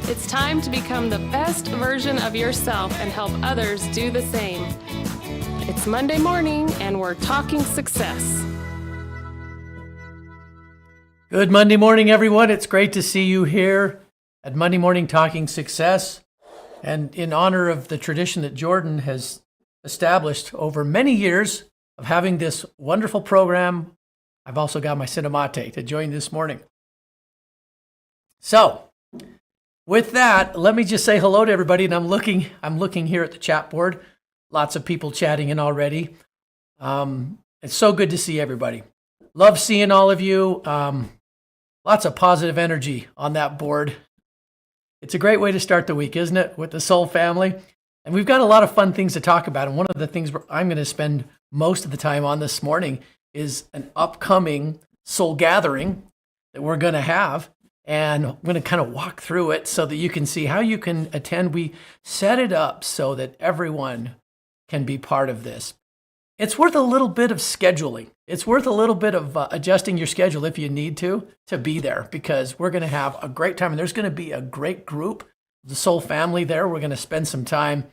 It's time to become the best version of yourself and help others do the same. It's Monday morning, and we're talking success. Good Monday morning, everyone. It's great to see you here at Monday Morning Talking Success. And in honor of the tradition that Jordan has established over many years of having this wonderful program, I've also got my Cinnamate to join this morning. So, with that, let me just say hello to everybody. And I'm looking here at the chat board. Lots of people chatting in already. It's so good to see everybody. Love seeing all of you. Lots of positive energy on that board. It's a great way to start the week, isn't it? With the Soul family. And we've got a lot of fun things to talk about. And one of the things I'm going to spend most of the time on this morning is an upcoming Soul gathering that we're going to have. And I'm going to kind of walk through it so that you can see how you can attend. We set it up so that everyone can be part of this. It's worth a little bit of scheduling. It's worth a little bit of adjusting your schedule if you need to be there, because we're going to have a great time. And there's going to be a great group, the Soul family there. We're going to spend some time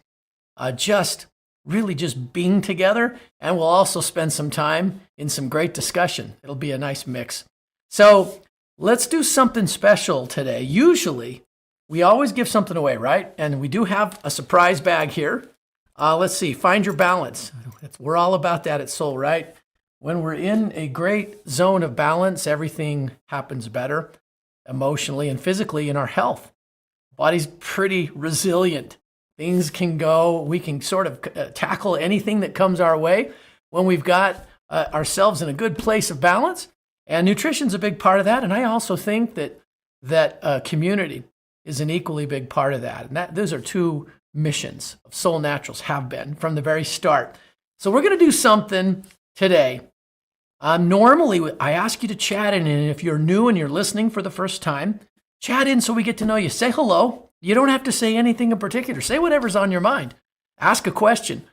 just being together. And we'll also spend some time in some great discussion. It'll be a nice mix. So let's do something special today. Usually, we always give something away, right? And we do have a surprise bag here. Let's see, find your balance. We're all about that at Soul, right? When we're in a great zone of balance, everything happens better emotionally and physically in our health. Body's pretty resilient. Things can go, we can sort of tackle anything that comes our way when we've got ourselves in a good place of balance. And nutrition's a big part of that. And I also think that community is an equally big part of that. And those are two missions of Soul Naturals, have been from the very start. So we're going to do something today. Normally, I ask you to chat in, and if you're new and you're listening for the first time, chat in so we get to know you. Say hello. You don't have to say anything in particular. Say whatever's on your mind. Ask a question.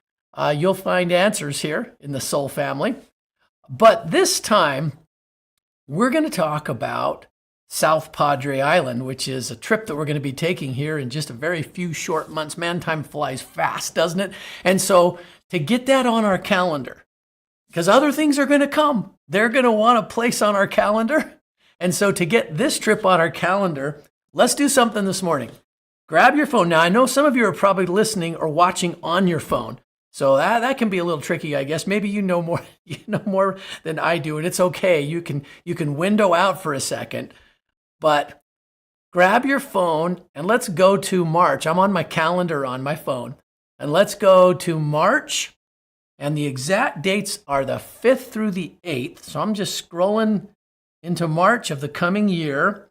You'll find answers here in the Soul family. But this time, we're going to talk about South Padre Island, which is a trip that we're going to be taking here in just a very few short months. Man, time flies fast, doesn't it? And so to get that on our calendar, because other things are going to come. They're going to want a place on our calendar. And so to get this trip on our calendar, let's do something this morning. Grab your phone. Now, I know some of you are probably listening or watching on your phone. So that can be a little tricky, I guess. Maybe you know more than I do, and it's okay. You can window out for a second. But grab your phone and let's go to March. I'm on my calendar on my phone. And let's go to March. And the exact dates are the 5th through the 8th. So I'm just scrolling into March of the coming year.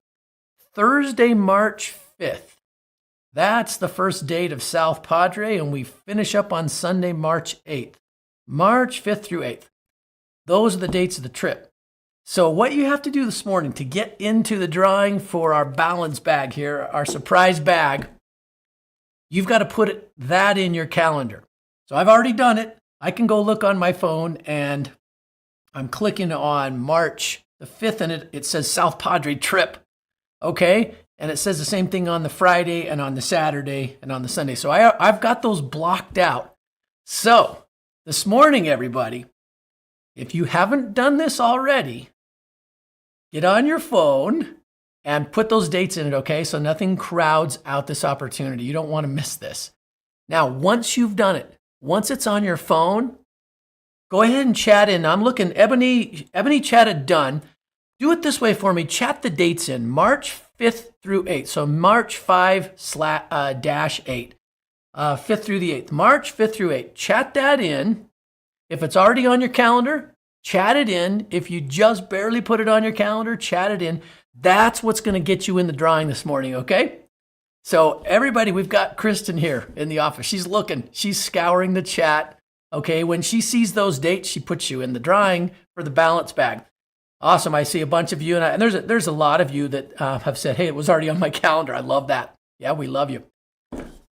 Thursday, March 5th. That's the first date of South Padre. And we finish up on Sunday, March 8th. March 5th through 8th. Those are the dates of the trip. So what you have to do this morning to get into the drawing for our balance bag here, our surprise bag, you've got to put that in your calendar. So I've already done it. I can go look on my phone and I'm clicking on March the 5th and it says South Padre trip. Okay. And it says the same thing on the Friday and on the Saturday and on the Sunday. So I've got those blocked out. So this morning, everybody, if you haven't done this already, get on your phone and put those dates in it, okay? So nothing crowds out this opportunity. You don't want to miss this. Now, once you've done it, once it's on your phone, go ahead and chat in. I'm looking, Ebony chatted done. Do it this way for me. Chat the dates in, March 5th through 8th. So March 5 dash 8, 5th through the 8th. March 5th through 8th. Chat that in. If it's already on your calendar, chat it in. If you just barely put it on your calendar, chat it in. That's what's going to get you in the drawing this morning, okay? So everybody, we've got Kristen here in the office. She's looking. She's scouring the chat, okay? When she sees those dates, she puts you in the drawing for the balance bag. Awesome. I see a bunch of you, and there's a lot of you that have said, hey, it was already on my calendar. I love that. Yeah, we love you.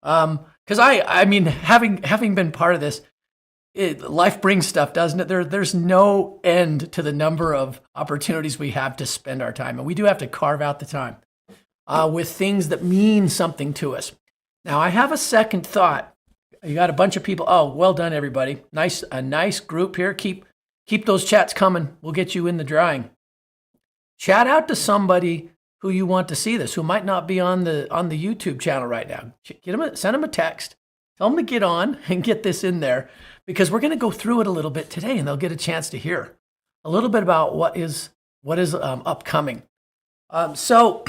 Because I mean, having been part of this, life brings stuff, doesn't it? There's no end to the number of opportunities we have to spend our time, and we do have to carve out the time. with things that mean something to us. Now, I have a second thought. You got a bunch of people. Oh, well done, everybody. A nice group here. Keep those chats coming. We'll get you in the drawing. Chat out to somebody who you want to see this, who might not be on the YouTube channel right now. Send them a text. Tell them to get on and get this in there, because we're going to go through it a little bit today, and they'll get a chance to hear a little bit about what is upcoming. So,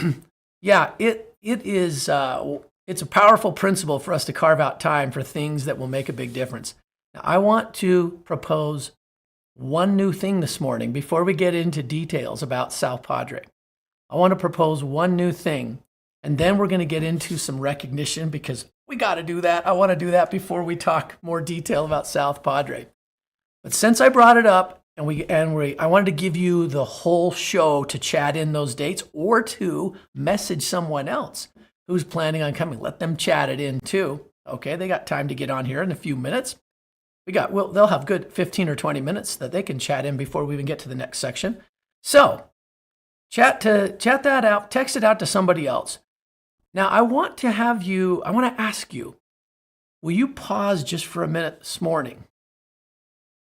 yeah, it's a powerful principle for us to carve out time for things that will make a big difference. Now, I want to propose one new thing this morning before we get into details about South Padre. I want to propose one new thing, and then we're going to get into some recognition, because we got to do that. I want to do that before we talk more detail about South Padre. But since I brought it up, I wanted to give you the whole show to chat in those dates, or to message someone else who's planning on coming. Let them chat it in too. Okay, they got time to get on here in a few minutes. They'll have good 15 or 20 minutes that they can chat in before we even get to the next section. So chat that out, text it out to somebody else. Now, I want to ask you, will you pause just for a minute this morning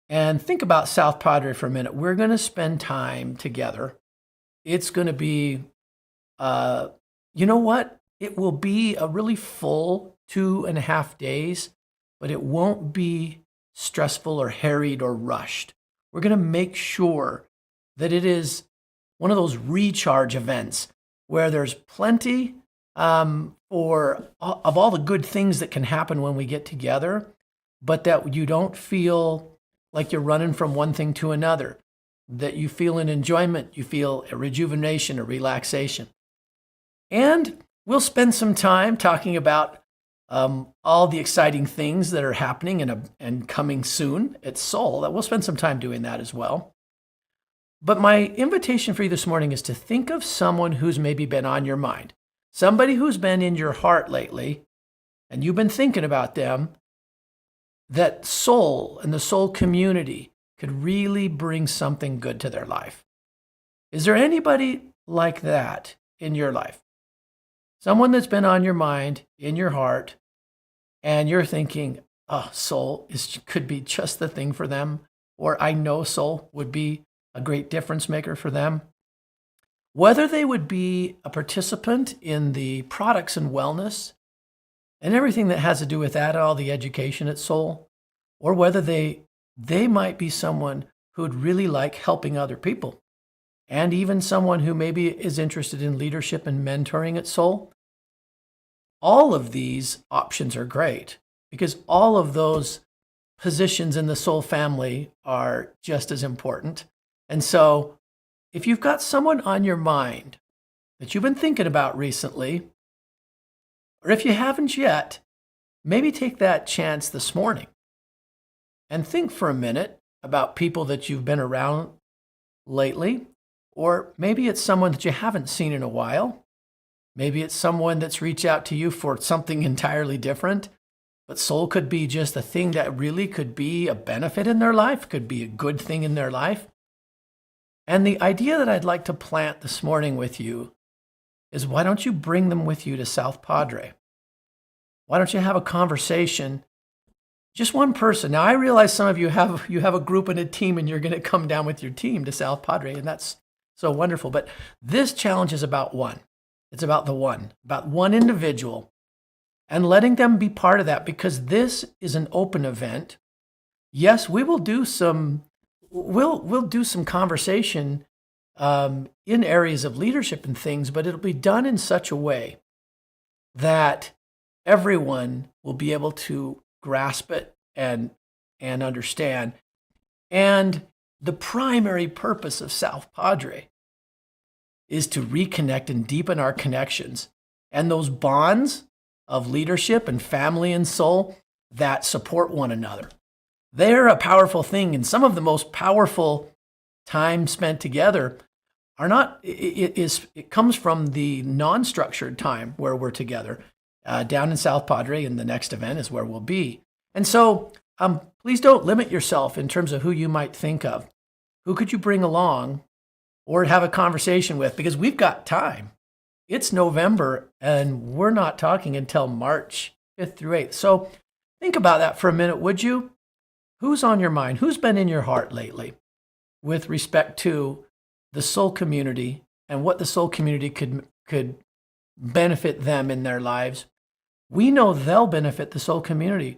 and think about South Padre for a minute? We're going to spend time together. It's going to be, you know what? It will be a really full 2.5 days, but it won't be stressful or harried or rushed. We're going to make sure that it is one of those recharge events where there's plenty of all the good things that can happen when we get together, but that you don't feel like you're running from one thing to another, that you feel an enjoyment, you feel a rejuvenation, a relaxation. And we'll spend some time talking about all the exciting things that are happening and coming soon at Soul. We'll spend some time doing that as well. But my invitation for you this morning is to think of someone who's maybe been on your mind, somebody who's been in your heart lately, and you've been thinking about them, that Soul and the Soul community could really bring something good to their life. Is there anybody like that in your life? Someone that's been on your mind, in your heart, and you're thinking, oh, Soul could be just the thing for them, or I know Soul would be a great difference maker for them. Whether they would be a participant in the products and wellness and everything that has to do with that, all the education at Soul, or whether they might be someone who would really like helping other people, and even someone who maybe is interested in leadership and mentoring at Soul. All of these options are great, because all of those positions in the Soul family are just as important. And so if you've got someone on your mind that you've been thinking about recently, or if you haven't yet, maybe take that chance this morning and think for a minute about people that you've been around lately. Or maybe it's someone that you haven't seen in a while. Maybe it's someone that's reached out to you for something entirely different. But Soul could be just a thing that really could be a benefit in their life, could be a good thing in their life. And the idea that I'd like to plant this morning with you is, why don't you bring them with you to South Padre? Why don't you have a conversation? Just one person. Now, I realize some of you have a group and a team, and you're going to come down with your team to South Padre, and that's so wonderful. But this challenge is about one. It's about one individual, and letting them be part of that, because this is an open event. Yes, we will do some. We'll do some conversation in areas of leadership and things, but it'll be done in such a way that everyone will be able to grasp it and understand. And the primary purpose of South Padre is to reconnect and deepen our connections and those bonds of leadership and family and soul that support one another. They're a powerful thing, and some of the most powerful time spent together are not. It comes from the non-structured time where we're together down in South Padre, and the next event is where we'll be. And so, please don't limit yourself in terms of who you might think of. Who could you bring along or have a conversation with? Because we've got time. it's November and we're not talking until March 5th through 8th. So think about that for a minute, would you? Who's on your mind? Who's been in your heart lately with respect to the soul community and what the soul community could benefit them in their lives? We know they'll benefit the soul community.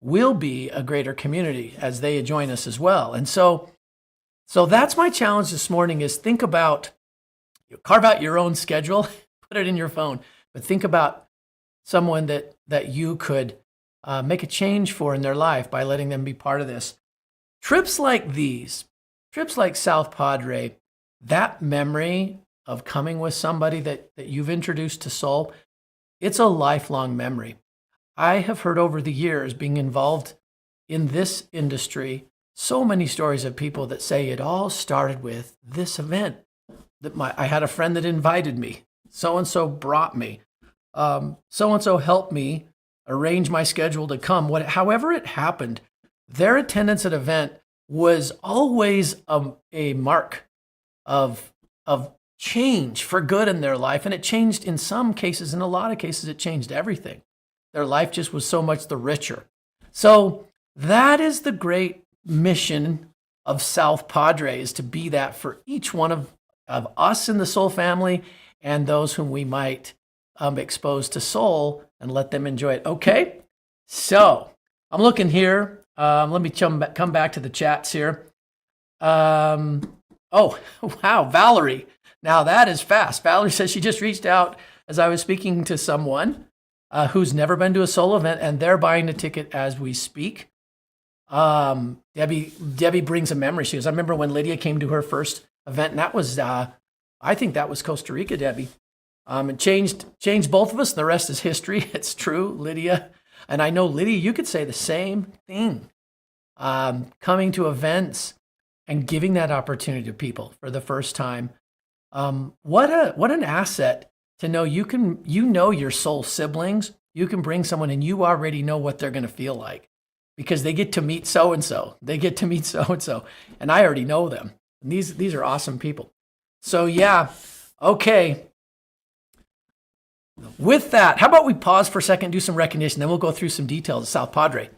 We'll be a greater community as they join us as well. And so that's my challenge this morning is think about, carve out your own schedule, put it in your phone, but think about someone that you could make a change for in their life by letting them be part of this. Trips like these, trips like South Padre, that memory of coming with somebody that you've introduced to soul, it's a lifelong memory. I have heard over the years being involved in this industry, so many stories of people that say it all started with this event. I had a friend that invited me. So-and-so brought me. So-and-so helped me arrange my schedule to come. However it happened, their attendance at event was always a mark of change for good in their life. And it changed in some cases, in a lot of cases, it changed everything. Their life just was so much the richer. So that is the great mission of South Padre, is to be that for each one of us in the soul family and those whom we might expose to soul and let them enjoy it. Okay, so I'm looking here. Let me come back to the chats here. Oh, wow, Valerie. Now that is fast. Valerie says she just reached out as I was speaking to someone who's never been to a soul event, and they're buying a ticket as we speak. Debbie brings a memory. She goes, I remember when Lydia came to her first event, and that was, I think that was Costa Rica, Debbie. It changed both of us, and the rest is history. It's true, Lydia. And I know, Lydia, you could say the same thing. Coming to events and giving that opportunity to people for the first time. What an asset to know you know your soul siblings. You can bring someone and you already know what they're going to feel like because they get to meet so-and-so. They get to meet so-and-so. And I already know them. And these are awesome people. So yeah, okay. With that, how about we pause for a second, do some recognition, then we'll go through some details of South Padre.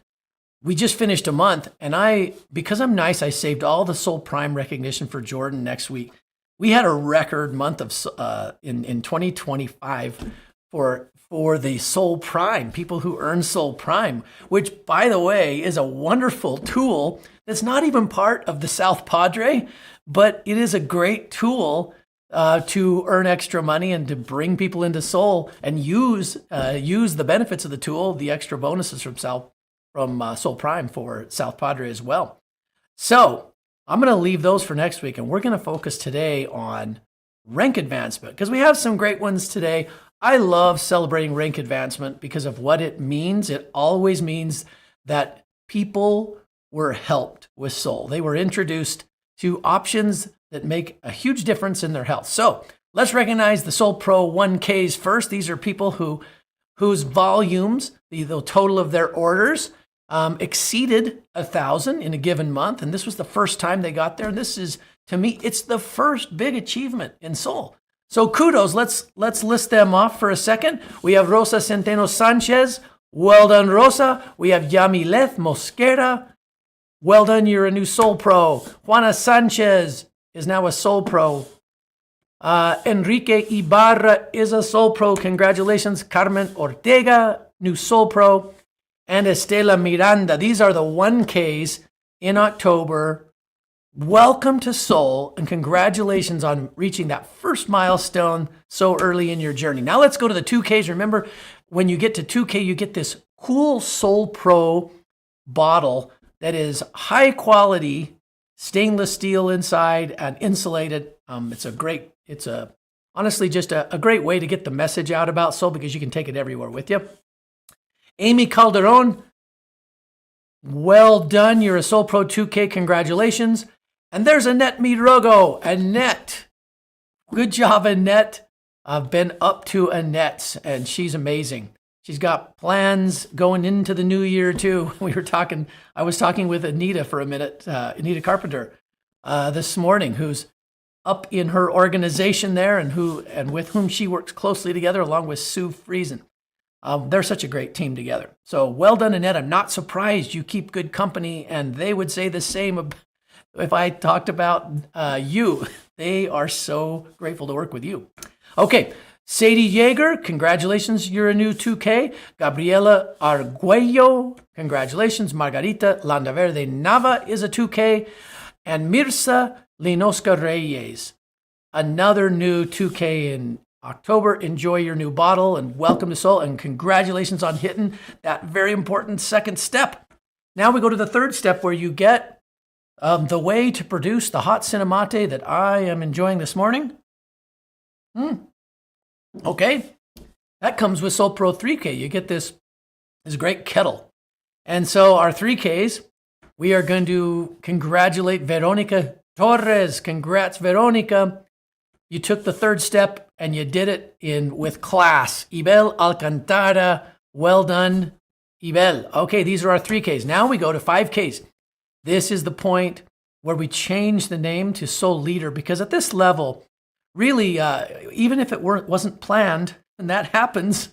We just finished a month, and because I'm nice, I saved all the Soul Prime recognition for Jordan next week. We had a record month of in 2025 for the Soul Prime, people who earn Soul Prime, which, by the way, is a wonderful tool that's not even part of the South Padre, but it is a great tool to earn extra money and to bring people into soul and use the benefits of the tool, the extra bonuses from Soul Prime for South Padre as well. So I'm going to leave those for next week, and we're going to focus today on rank advancement because we have some great ones today. I love celebrating rank advancement because of what it means. It always means that people were helped with soul. They were introduced to options that make a huge difference in their health. So let's recognize the Soul Pro 1Ks first. These are people whose volumes, the total of their orders, exceeded 1,000 in a given month. And this was the first time they got there. And this is, to me, it's the first big achievement in soul. So kudos. Let's list them off for a second. We have Rosa Centeno Sanchez. Well done, Rosa. We have Yamileth Mosquera. Well done, you're a new Soul Pro. Juana Sanchez is now a Soul Pro. Enrique Ibarra is a Soul Pro. Congratulations. Carmen Ortega, new Soul Pro. And Estela Miranda. These are the 1Ks in October. Welcome to Soul, and congratulations on reaching that first milestone so early in your journey. Now let's go to the 2Ks. Remember, when you get to 2K, you get this cool Soul Pro bottle that is high quality stainless steel inside and insulated. It's honestly just a great way to get the message out about soul because you can take it everywhere with you. Amy Calderon, well done. You're a Soul Pro 2K. Congratulations. And there's Annette Midrogo. Annette, good job, Annette. I've been up to Annette's, and she's amazing. She's got plans going into the new year, too. I was talking with Anita for a minute, Anita Carpenter, this morning, who's up in her organization there and with whom she works closely together, along with Sue Friesen. They're such a great team together. So well done, Annette. I'm not surprised you keep good company, and they would say the same if I talked about you. They are so grateful to work with you. Okay, Sadie Yeager, congratulations, you're a new 2K. Gabriela Arguello, congratulations. Margarita Landaverde Nava is a 2K. And Mirza Linosca Reyes, another new 2K in October. Enjoy your new bottle and welcome to Soul, and congratulations on hitting that very important second step. Now we go to the third step, where you get the way to produce the hot cinnamate that I am enjoying this morning. Okay, that comes with Soul Pro 3K. You get this great kettle. And so our 3Ks, we are going to congratulate Veronica Torres. Congrats, Veronica. You took the third step and you did it with class. Ibel Alcantara, well done, Ibel. Okay, these are our 3Ks. Now we go to 5Ks. This is the point where we change the name to Soul Leader, because at this level, really, even if it wasn't planned, and that happens,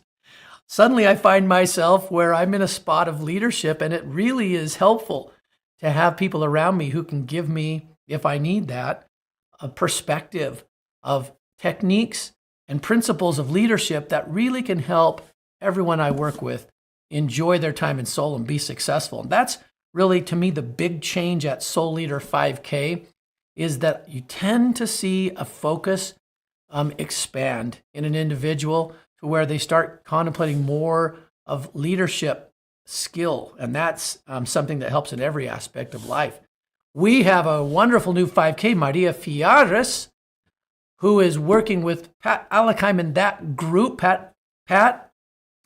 suddenly I find myself where I'm in a spot of leadership, and it really is helpful to have people around me who can give me, if I need that, a perspective of techniques and principles of leadership that really can help everyone I work with enjoy their time in Soul and be successful. And that's really, to me, the big change at Soul Leader 5K, is that you tend to see a focus expand in an individual to where they start contemplating more of leadership skill. And that's something that helps in every aspect of life. We have a wonderful new 5K, Maria Fiares, who is working with Pat Alakheim in that group, Pat,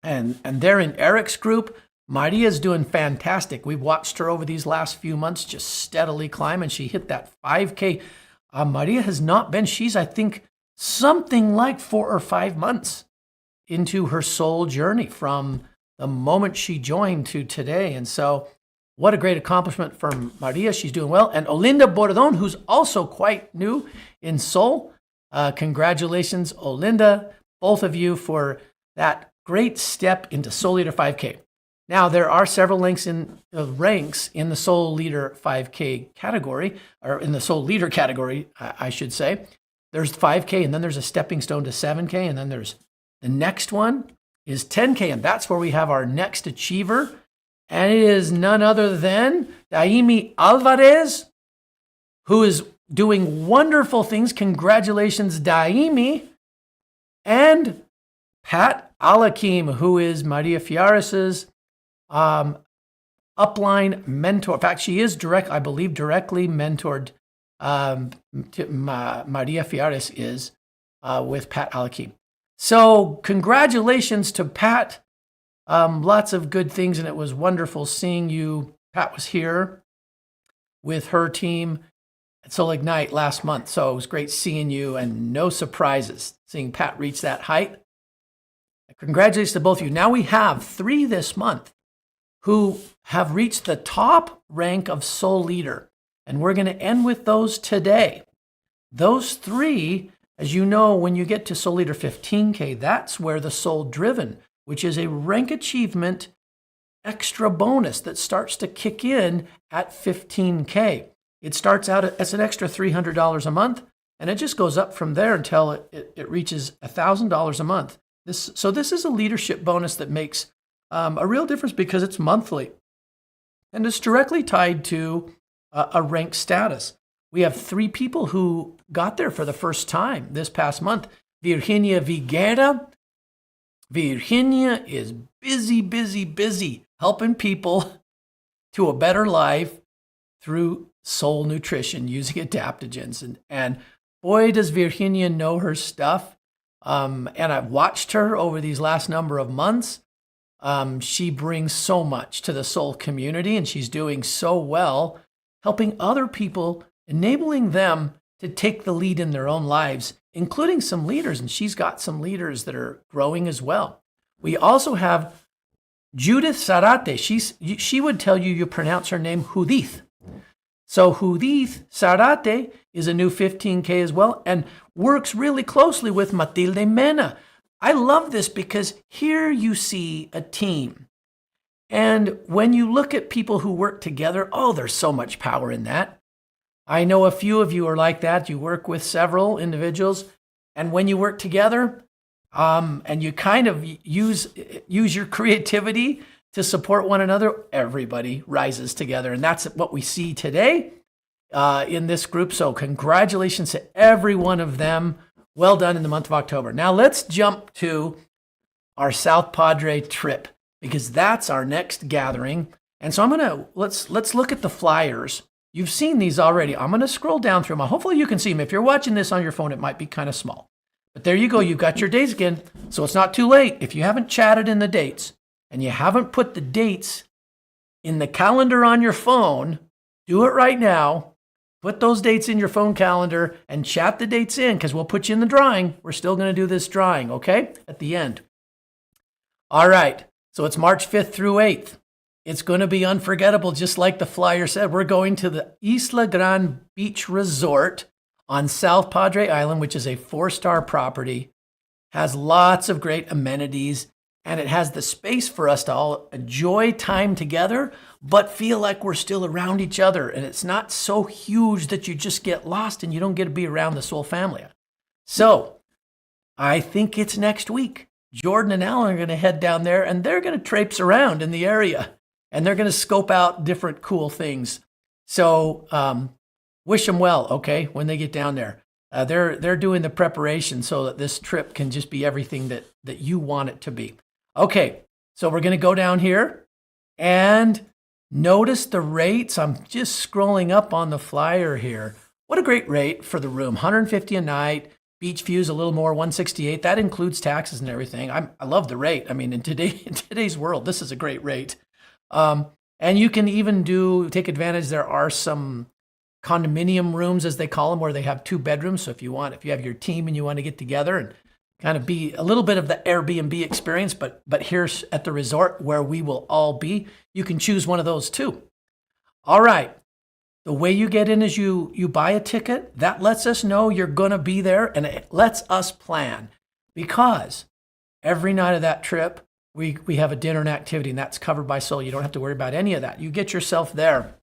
and they're in Eric's group. Maria's doing fantastic. We've watched her over these last few months just steadily climb, and she hit that 5K. Maria has not been, she's, I think, something like 4 or 5 months into her soul journey from the moment she joined to today. And so what a great accomplishment from Maria. She's doing well. And Olinda Bordon, who's also quite new in soul. Congratulations, Olinda, both of you, for that great step into Soul Leader 5K. Now, there are several ranks in the Soul Leader 5K category, or in the Soul Leader category, I should say. There's 5K, and then there's a stepping stone to 7K, and then there's the next one is 10K, and that's where we have our next achiever, and it is none other than Daimi Alvarez, who is doing wonderful things. Congratulations, Daimi. And Pat Alakim, who is Maria Fiares's upline mentor. In fact, she is I believe, directly mentored. Maria Fiares is with Pat Alakim. So congratulations to Pat. Lots of good things, and it was wonderful seeing you. Pat was here with her team at Soul Ignite last month, so it was great seeing you, and no surprises seeing Pat reach that height. Congratulations to both of you. Now we have 3 this month who have reached the top rank of Soul Leader, and we're going to end with those today. Those 3, as you know, when you get to Soul Leader 15K, that's where the Soul Driven, which is a rank achievement extra bonus that starts to kick in at 15K. It starts out as an extra $300 a month, and it just goes up from there until it reaches $1,000 a month. This is a leadership bonus that makes a real difference because it's monthly, and it's directly tied to a rank status. We have 3 people who got there for the first time this past month. Virginia Viguera. Virginia is busy helping people to a better life through soul nutrition using adaptogens. And boy, does Virginia know her stuff. And I've watched her over these last number of months. She brings so much to the soul community, and she's doing so well, helping other people, enabling them to take the lead in their own lives, including some leaders. And she's got some leaders that are growing as well. We also have Judith Sarate. She would tell you pronounce her name Judith. So Judith Sarate is a new 15K as well and works really closely with Matilde Mena. I love this because here you see a team. And when you look at people who work together, oh, there's so much power in that. I know a few of you are like that. You work with several individuals, and when you work together, and you kind of use your creativity to support one another, everybody rises together. And that's what we see today in this group. So congratulations to every one of them. Well done in the month of October. Now let's jump to our South Padre trip, because that's our next gathering. And so let's look at the flyers. You've seen these already. I'm going to scroll down through them. Hopefully you can see them. If you're watching this on your phone, it might be kind of small. But there you go. You've got your dates again. So it's not too late. If you haven't chatted in the dates and you haven't put the dates in the calendar on your phone, do it right now. Put those dates in your phone calendar and chat the dates in, because we'll put you in the drawing. We're still going to do this drawing, okay, at the end. All right. So it's March 5th through 8th. It's going to be unforgettable, just like the flyer said. We're going to the Isla Grande Beach Resort on South Padre Island, which is a 4-star property, has lots of great amenities, and it has the space for us to all enjoy time together, but feel like we're still around each other. And it's not so huge that you just get lost and you don't get to be around the whole family. So I think it's next week. Jordan and Alan are going to head down there, and they're going to traipse around in the area, and they're going to scope out different cool things. So wish them well, okay, when they get down there. They're doing the preparation so that this trip can just be everything that you want it to be. Okay, so we're going to go down here and notice the rates. I'm just scrolling up on the flyer here. What a great rate for the room. $150 a night. Beach views a little more, $168. That includes taxes and everything. I love the rate. I mean, in today's world, this is a great rate. And you can even take advantage. There are some condominium rooms, as they call them, where they have 2 bedrooms. So if you have your team and you want to get together and kind of be a little bit of the Airbnb experience, but here's at the resort where we will all be, you can choose one of those too. All right. The way you get in is you buy a ticket. That lets us know you're going to be there, and it lets us plan, because every night of that trip, we have a dinner and activity, and that's covered by Soul. You don't have to worry about any of that. You get yourself there,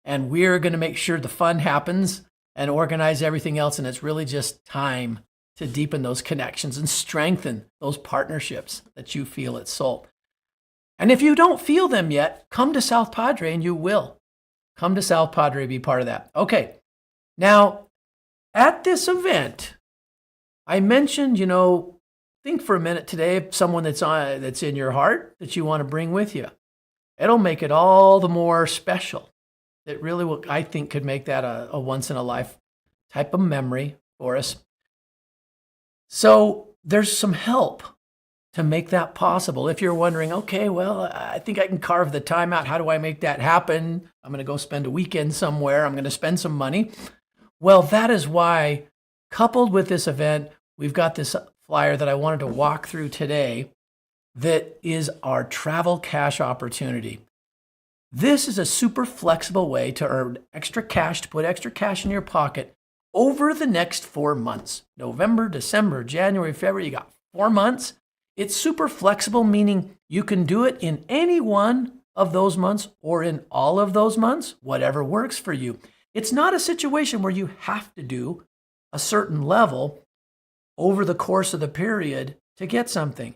and we're going to make sure the fun happens and organize everything else, and it's really just time to deepen those connections and strengthen those partnerships that you feel at Soul. And if you don't feel them yet, come to South Padre, and you will. Come to South Padre, be part of that. Okay, now at this event, I mentioned, think for a minute today of someone that's in your heart that you want to bring with you. It'll make it all the more special. It really I think, could make that a once-in-a-life type of memory for us. So there's some help to make that possible. If you're wondering, okay, well, I think I can carve the time out. How do I make that happen? I'm going to go spend a weekend somewhere. I'm going to spend some money. Well, that is why, coupled with this event, we've got this flyer that I wanted to walk through today that is our travel cash opportunity. This is a super flexible way to earn extra cash, to put extra cash in your pocket over the next 4 months. November, December, January, February, you got 4 months. It's super flexible, meaning you can do it in any one of those months or in all of those months, whatever works for you. It's not a situation where you have to do a certain level over the course of the period to get something.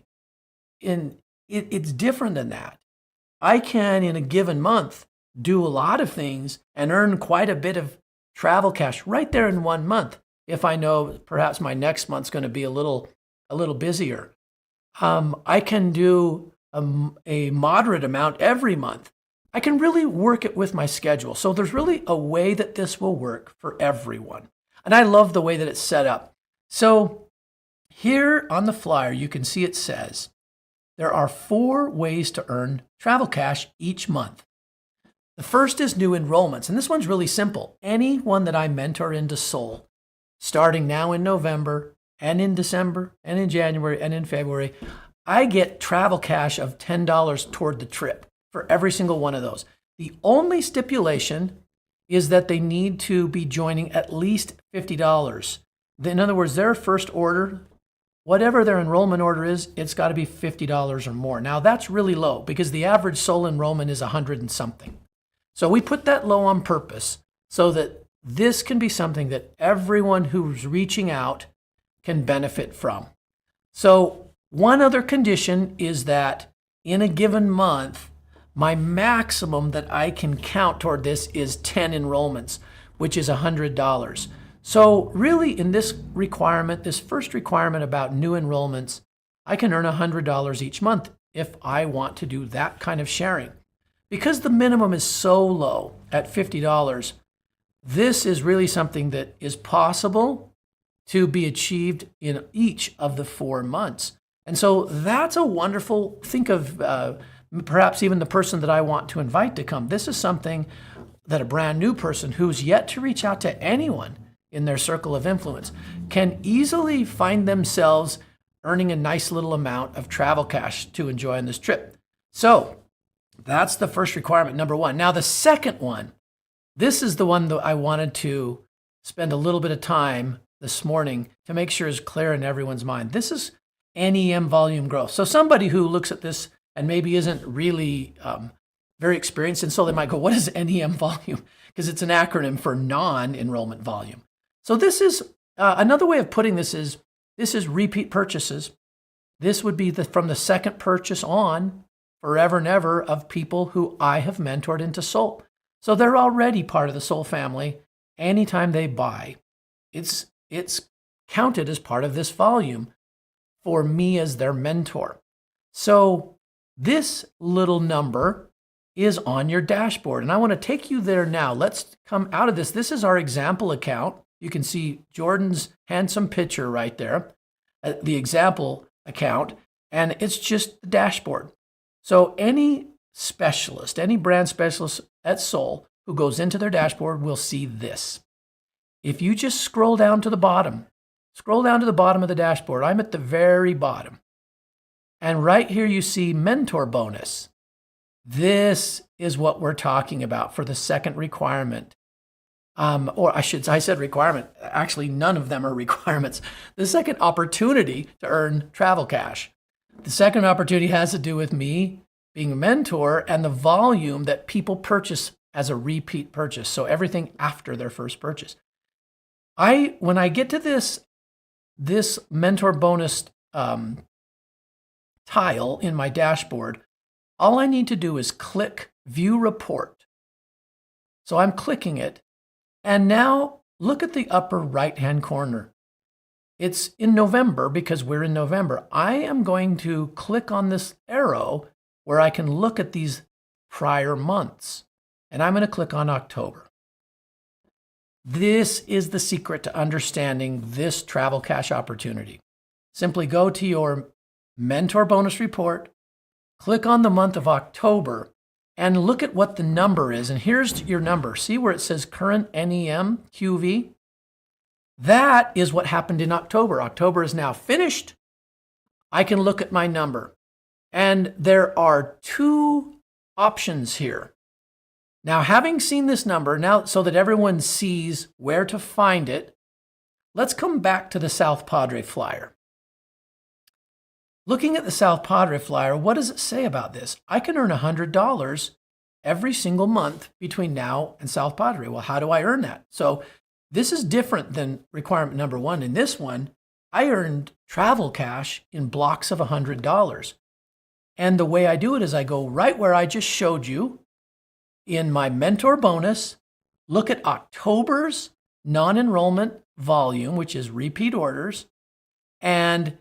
It's different than that. I can, in a given month, do a lot of things and earn quite a bit of travel cash right there in 1 month, if I know perhaps my next month's going to be a little busier. I can do a moderate amount every month. I can really work it with my schedule. So there's really a way that this will work for everyone. And I love the way that it's set up. So here on the flyer, you can see it says there are 4 ways to earn travel cash each month. The first is new enrollments. And this one's really simple. Anyone that I mentor into Soul, starting now in November, and in December, and in January, and in February, I get travel cash of $10 toward the trip for every single one of those. The only stipulation is that they need to be joining at least $50. In other words, their first order, whatever their enrollment order is, it's got to be $50 or more. Now that's really low because the average SOL enrollment is 100 and something. So we put that low on purpose so that this can be something that everyone who's reaching out can benefit from. So one other condition is that in a given month, my maximum that I can count toward this is 10 enrollments, which is $100. So really in this requirement, this first requirement about new enrollments, I can earn $100 each month if I want to do that kind of sharing. Because the minimum is so low at $50, this is really something that is possible to be achieved in each of the 4 months. And so that's a wonderful, think of perhaps even the person that I want to invite to come. This is something that a brand new person who's yet to reach out to anyone in their circle of influence can easily find themselves earning a nice little amount of travel cash to enjoy on this trip. So that's the first requirement, number one. Now the second one, this is the one that I wanted to spend a little bit of time this morning to make sure is clear in everyone's mind. This is NEM volume growth. So somebody who looks at this and maybe isn't really very experienced, and so they might go, what is NEM volume? Because it's an acronym for non-enrollment volume. So this is another way of putting this is repeat purchases. This would be from the second purchase on, forever and ever, of people who I have mentored into SOL. So they're already part of the SOL family. Anytime they buy, it's counted as part of this volume for me as their mentor. So this little number is on your dashboard, and I want to take you there now. Let's come out of this. This is our example account. You can see Jordan's handsome picture right there, the example account, and it's just the dashboard. So any specialist, any brand specialist at SOL who goes into their dashboard will see this. If you just scroll down to the bottom of the dashboard, I'm at the very bottom. And right here you see mentor bonus. This is what we're talking about for the second requirement. I said requirement. Actually, none of them are requirements. The second opportunity to earn travel cash. The second opportunity has to do with me being a mentor and the volume that people purchase as a repeat purchase. So everything after their first purchase. When I get to this mentor bonus tile in my dashboard, all I need to do is click View Report. So I'm clicking it, and now look at the upper right-hand corner. It's in November because we're in November. I am going to click on this arrow where I can look at these prior months, and I'm going to click on October. This is the secret to understanding this travel cash opportunity. Simply go to your mentor bonus report, click on the month of October, and look at what the number is. And here's your number. See where it says current NEM QV? That is what happened in October. October is now finished. I can look at my number. And there are 2 options here. Now, having seen this number, now so that everyone sees where to find it, let's come back to the South Padre Flyer. Looking at the South Padre Flyer, what does it say about this? I can earn $100 every single month between now and South Padre. Well, how do I earn that? So this is different than requirement number 1. In this one, I earned travel cash in blocks of $100. And the way I do it is I go right where I just showed you in my mentor bonus, look at October's non-enrollment volume, which is repeat orders, and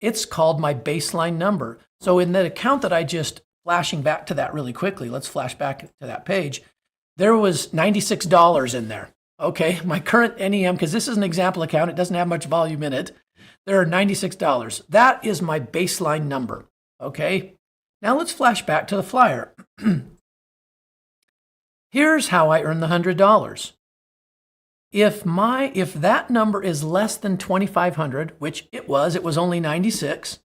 it's called my baseline number. So in that account that I just flashing back to that really quickly, let's flash back to that page, there was $96 in there. Okay, my current NEM, because this is an example account, it doesn't have much volume in it, there are $96. That is my baseline number. Okay, now let's flash back to the flyer. Here's how I earn the $100. If that number is less than 2,500, which it was only 96,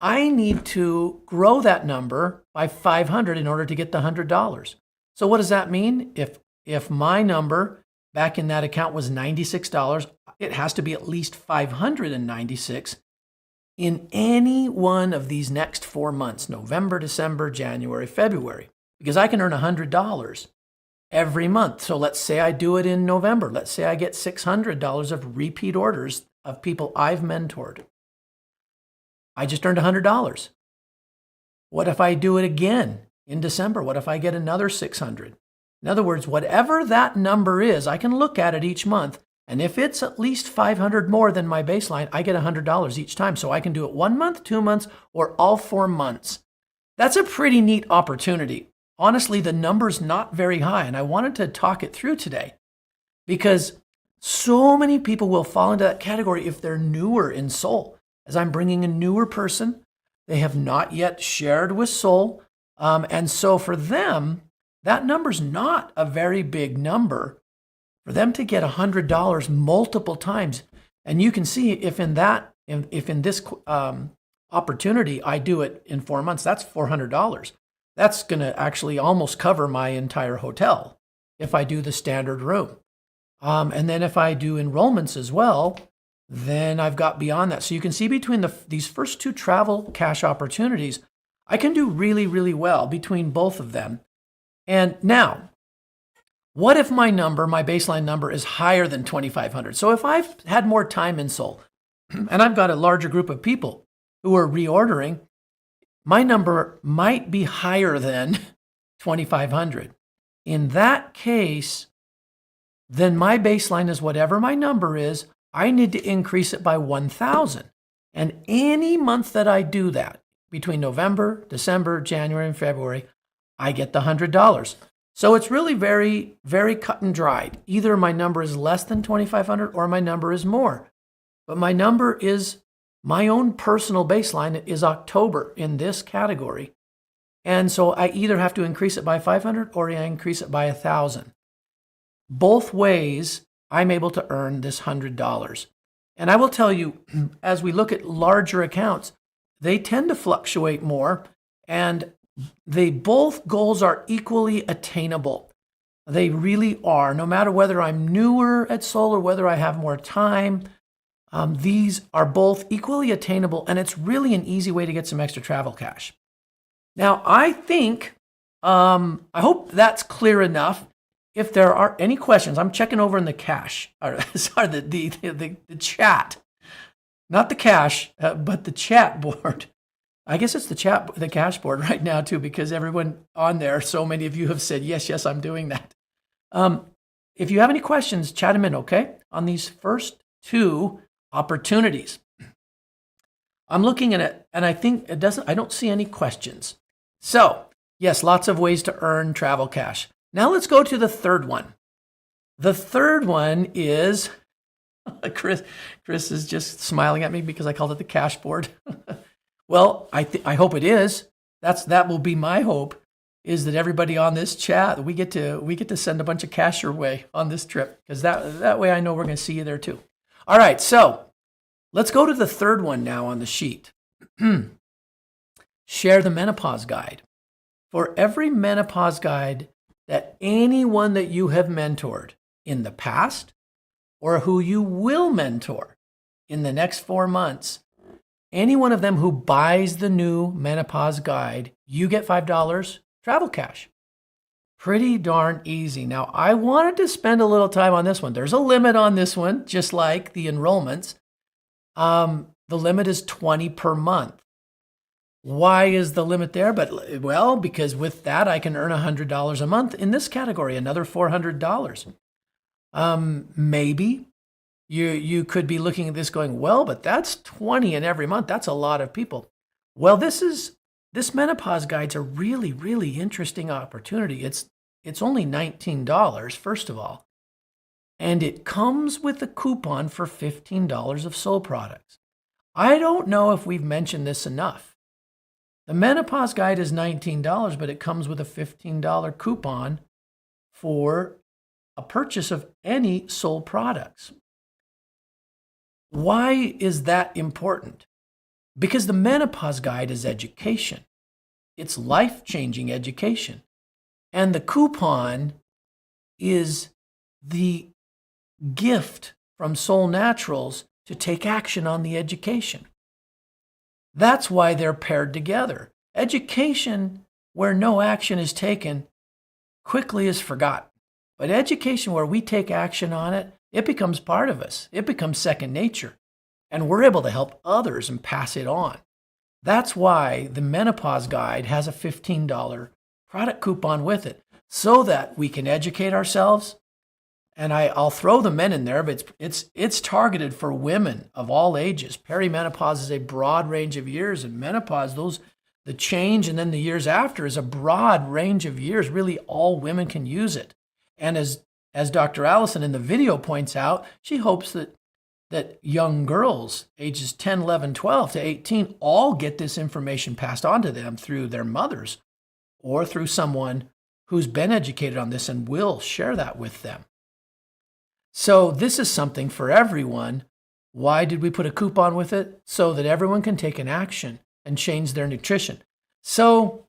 I need to grow that number by 500 in order to get the $100. So what does that mean? If if my number back in that account was $96, it has to be at least $596 in any one of these next 4 months, November, December, January, February, because I can earn $100 every month. So let's say I do it in November. Let's say I get $600 of repeat orders of people I've mentored. I just earned $100. What if I do it again in December? What if I get another 600? In other words, whatever that number is, I can look at it each month. And if it's at least 500 more than my baseline, I get $100 each time. So I can do it 1 month, 2 months, or all 4 months. That's a pretty neat opportunity. Honestly, the number's not very high, and I wanted to talk it through today because so many people will fall into that category if they're newer in Soul. As I'm bringing a newer person, they have not yet shared with Soul. And so for them, that number's not a very big number. For them to get $100 multiple times, and you can see if in this opportunity I do it in 4 months, that's $400. That's going to actually almost cover my entire hotel if I do the standard room. And then if I do enrollments as well, then I've got beyond that. So you can see between these first two travel cash opportunities, I can do really, really well between both of them. And now, what if my baseline number is higher than 2,500? So if I've had more time in Soul and I've got a larger group of people who are reordering, my number might be higher than 2,500. In that case, then my baseline is whatever my number is, I need to increase it by 1,000. And any month that I do that, between November, December, January, and February, I get the $100. So it's really very, very cut and dried. Either my number is less than 2,500 or my number is more. But my number is my own personal baseline is October in this category. And so I either have to increase it by 500 or I increase it by 1,000. Both ways, I'm able to earn this $100. And I will tell you, as we look at larger accounts, they tend to fluctuate more, and both goals are equally attainable. They really are. No matter whether I'm newer at Soul or whether I have more time, these are both equally attainable, and it's really an easy way to get some extra travel cash. Now, I think, I hope that's clear enough. If there are any questions, I'm checking over in the cache, or sorry, the chat, not the cache, but the chat board. I guess it's the cache board right now too, because everyone on there, so many of you have said, yes, I'm doing that. If you have any questions, chat them in, okay? On these first two opportunities. I'm looking at it, and I think I don't see any questions. So, yes, lots of ways to earn travel cash. Now let's go to the third one. The third one is, Chris is just smiling at me because I called it the cash board. Well, I hope it is. That will be my hope, is that everybody on this chat, we get to send a bunch of cash your way on this trip, because that way I know we're going to see you there too. All right, so let's go to the third one now on the sheet. Share the menopause guide. For every menopause guide that anyone that you have mentored in the past or who you will mentor in the next 4 months, any one of them who buys the new menopause guide, you get $5 travel cash. Pretty darn easy. Now, I wanted to spend a little time on this one. There's a limit on this one, just like the enrollments. The limit is 20 per month. Why is the limit there? Well, because with that, I can earn $100 a month in this category, another $400. Maybe you could be looking at this going, well, but that's 20 in every month. That's a lot of people. Well, this menopause guide's a really, really interesting opportunity. It's only $19, first of all, and it comes with a coupon for $15 of Soul products. I don't know if we've mentioned this enough. The menopause guide is $19, but it comes with a $15 coupon for a purchase of any Soul products. Why is that important? Because the menopause guide is education. It's life-changing education. And the coupon is the gift from Soul Naturals to take action on the education. That's why they're paired together. Education where no action is taken quickly is forgotten. But education where we take action on it, it becomes part of us. It becomes second nature. And we're able to help others and pass it on. That's why the Menopause Guide has a $15 product coupon with it, so that we can educate ourselves. And I'll throw the men in there, but it's targeted for women of all ages. Perimenopause is a broad range of years, and menopause, the change and then the years after is a broad range of years. Really, all women can use it. And as Dr. Allison in the video points out, she hopes that young girls ages 10, 11, 12 to 18 all get this information passed on to them through their mothers or through someone who's been educated on this and will share that with them. So this is something for everyone. Why did we put a coupon with it? So that everyone can take an action and change their nutrition. So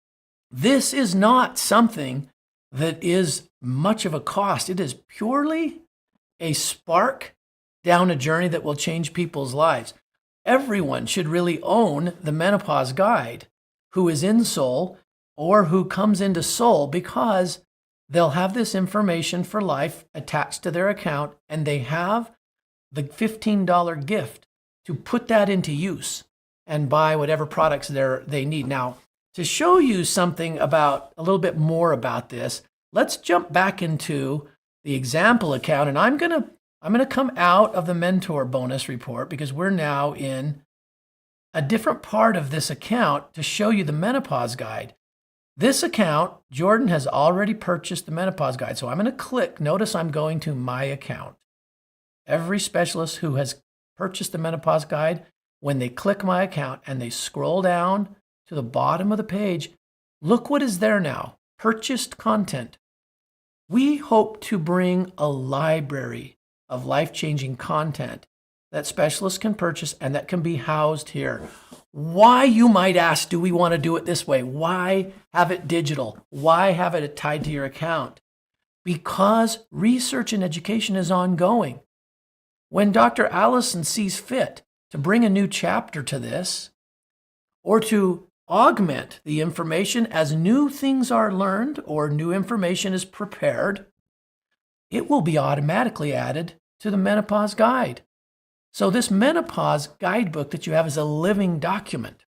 this is not something that is much of a cost. It is purely a spark down a journey that will change people's lives. Everyone should really own the Menopause Guide who is in Soul or who comes into Soul, because they'll have this information for life attached to their account, and they have the $15 gift to put that into use and buy whatever products they need. Now, to show you something about a little bit more about this, let's jump back into the example account, and I'm going to come out of the mentor bonus report because we're now in a different part of this account to show you the Menopause Guide. This account, Jordan has already purchased the Menopause Guide. So I'm going to click. Notice I'm going to my account. Every specialist who has purchased the Menopause Guide, when they click my account and they scroll down to the bottom of the page, look what is there now. Purchased content. We hope to bring a library of life-changing content that specialists can purchase and that can be housed here. Why, you might ask, do we want to do it this way? Why have it digital? Why have it tied to your account? Because research and education is ongoing. When Dr. Allison sees fit to bring a new chapter to this, or to augment the information as new things are learned or new information is prepared, it will be automatically added to the Menopause Guide. So this Menopause Guidebook that you have is a living document.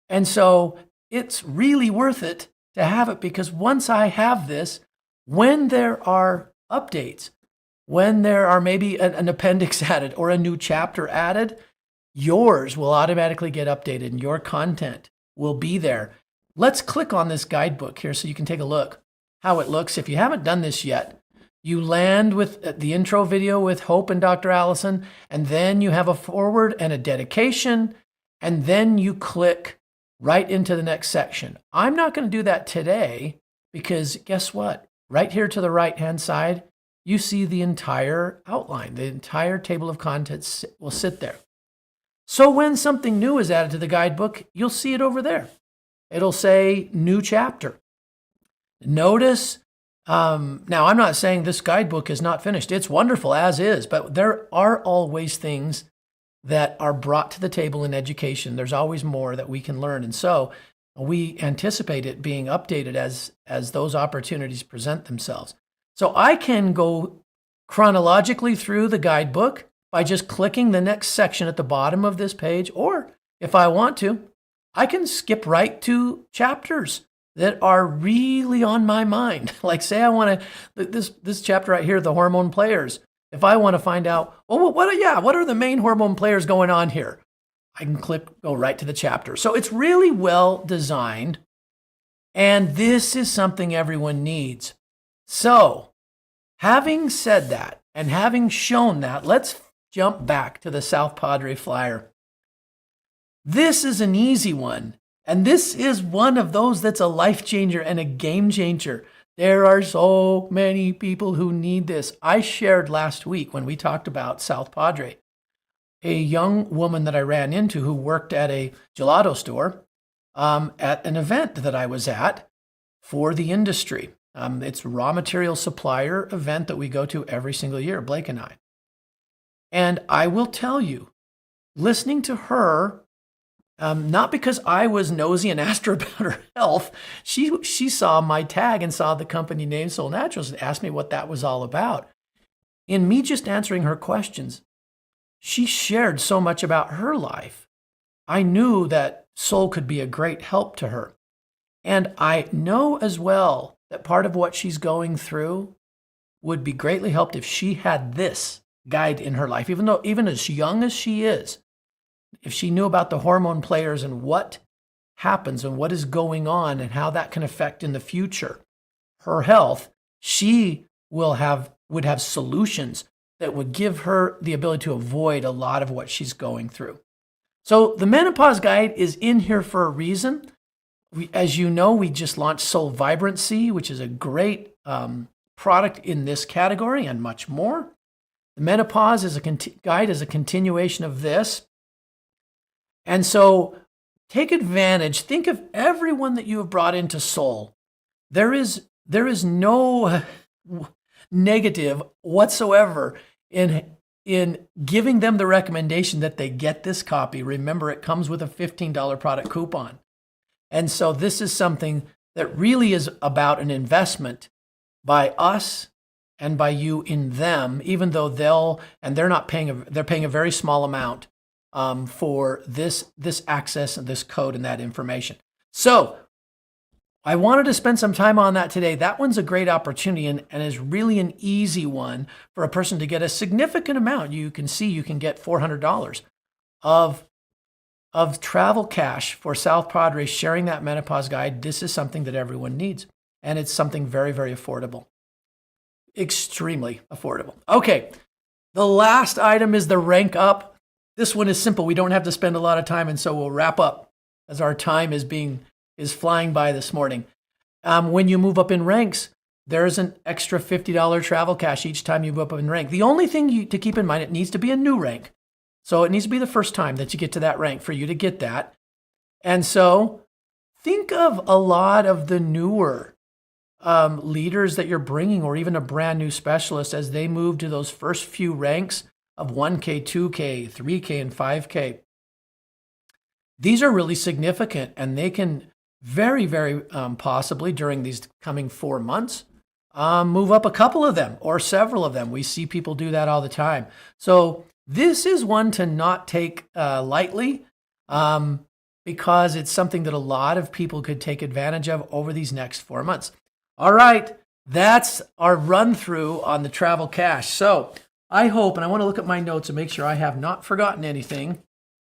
And so it's really worth it to have it, because once I have this, when there are updates, when there are maybe an appendix added or a new chapter added, yours will automatically get updated and your content will be there. Let's click on this guidebook here so you can take a look how it looks. If you haven't done this yet, you land with the intro video with Hope and Dr. Allison, and then you have a forward and a dedication, and then you click right into the next section. I'm not going to do that today because guess what? Right here to the right-hand side, you see the entire outline. The entire table of contents will sit there. So when something new is added to the guidebook, you'll see it over there. It'll say new chapter. Notice, now I'm not saying this guidebook is not finished. It's wonderful as is, but there are always things that are brought to the table in education. There's always more that we can learn. And so we anticipate it being updated as those opportunities present themselves. So I can go chronologically through the guidebook by just clicking the next section at the bottom of this page, or if I want to, I can skip right to chapters that are really on my mind. Like say I want to, this chapter right here, the hormone players. If I want to find out, well, what are the main hormone players going on here? I can go right to the chapter. So it's really well designed, and this is something everyone needs. So having said that, and having shown that, let's jump back to the South Padre Flyer. This is an easy one, and this is one of those that's a life changer and a game changer. There are so many people who need this. I shared last week when we talked about South Padre, a young woman that I ran into who worked at a gelato store at an event that I was at for the industry. It's a raw material supplier event that we go to every single year, Blake and I. And I will tell you, listening to her, not because I was nosy and asked her about her health, she saw my tag and saw the company name Soul Naturals and asked me what that was all about. In me just answering her questions, she shared so much about her life. I knew that Soul could be a great help to her. And I know as well that part of what she's going through would be greatly helped if she had this guide in her life, even as young as she is, if she knew about the hormone players and what happens and what is going on and how that can affect in the future her health, she would have solutions that would give her the ability to avoid a lot of what she's going through. So the menopause guide is in here for a reason. As you know, we just launched Soul Vibrancy, which is a great product in this category and much more. The menopause is guide is a continuation of this. And so take advantage. Think of everyone that you have brought into Soul. There is no negative whatsoever in giving them the recommendation that they get this copy. Remember, it comes with a $15 product coupon. And so this is something that really is about an investment by us and by you in them, even though they're paying a very small amount for this access and this code and that information. So I wanted to spend some time on that today. That one's a great opportunity and is really an easy one for a person to get a significant amount. You can get $400 of travel cash for South Padre sharing that menopause guide. This is something that everyone needs. And it's something very, very affordable. Extremely affordable. Okay. The last item is the rank up. This one is simple. We don't have to spend a lot of time. And so we'll wrap up as our time is flying by this morning. When you move up in ranks, there's an extra $50 travel cash each time you move up in rank. The only thing to keep in mind, it needs to be a new rank. So it needs to be the first time that you get to that rank for you to get that. And so think of a lot of the newer leaders that you're bringing, or even a brand new specialist, as they move to those first few ranks of 1K, 2K, 3K, and 5K. These are really significant, and they can very, very possibly during these coming 4 months move up a couple of them or several of them. We see people do that all the time. So this is one to not take lightly because it's something that a lot of people could take advantage of over these next 4 months. All right, that's our run through on the travel cash. So I hope, and I want to look at my notes and make sure I have not forgotten anything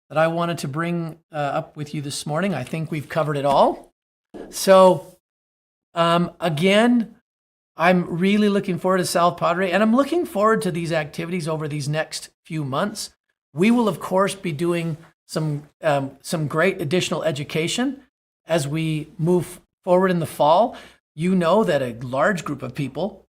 that I wanted to bring up with you this morning. I think we've covered it all. So again, I'm really looking forward to South Padre, and I'm looking forward to these activities over these next few months. We will, of course, be doing some great additional education as we move forward in the fall. You know that a large group of people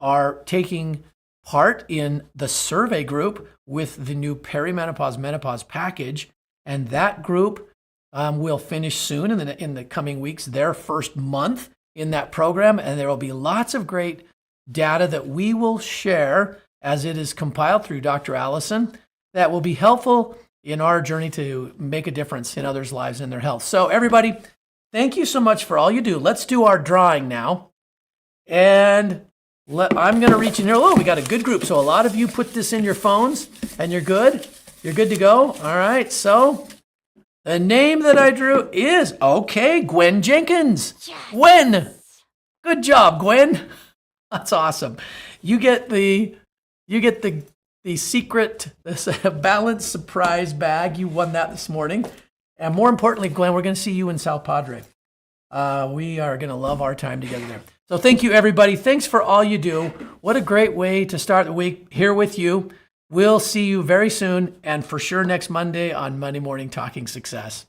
are taking part in the survey group with the new perimenopause menopause package, and that group will finish soon in the coming weeks, their first month in that program, and there will be lots of great data that we will share as it is compiled through Dr. Allison that will be helpful in our journey to make a difference in others' lives and their health. So everybody, thank you so much for all you do. Let's do our drawing now. And I'm going to reach in here. Oh, we got a good group. So a lot of you put this in your phones and you're good. You're good to go. All right. So the name that I drew is, okay, Gwen Jenkins. Yes. Gwen. Good job, Gwen. That's awesome. You get the secret balanced surprise bag. You won that this morning. And more importantly, Gwen, we're going to see you in South Padre. We are going to love our time together there. So thank you, everybody. Thanks for all you do. What a great way to start the week here with you. We'll see you very soon, and for sure next Monday on Monday Morning Talking Success.